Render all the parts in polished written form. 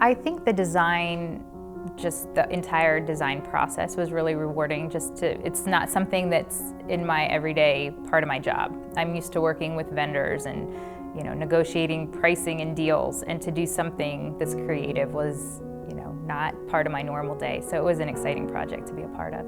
I think the design, just the entire design process was really rewarding. It's not something that's in my everyday part of my job. I'm used to working with vendors and negotiating pricing and deals, and to do something this creative was not part of my normal day. So it was an exciting project to be a part of.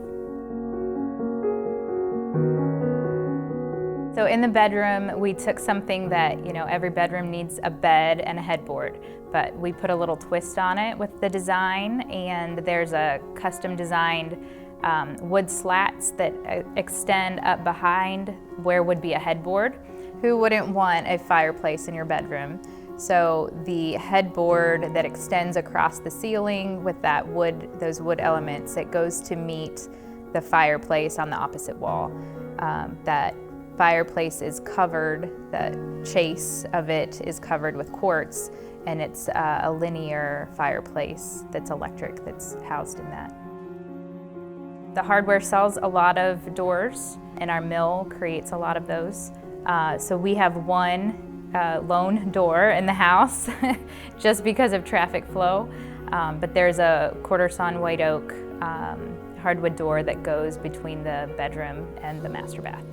So in the bedroom, we took something that, every bedroom needs a bed and a headboard, but we put a little twist on it with the design, and there's a custom designed wood slats that extend up behind where would be a headboard. Who wouldn't want a fireplace in your bedroom? So the headboard that extends across the ceiling with those wood elements, it goes to meet the fireplace on the opposite wall. That fireplace is covered, the chase of it is covered with quartz, and it's a linear fireplace that's electric that's housed in that. The hardware sells a lot of doors, and our mill creates a lot of those. So we have one lone door in the house just because of traffic flow, but there's a quarter sawn white oak hardwood door that goes between the bedroom and the master bath.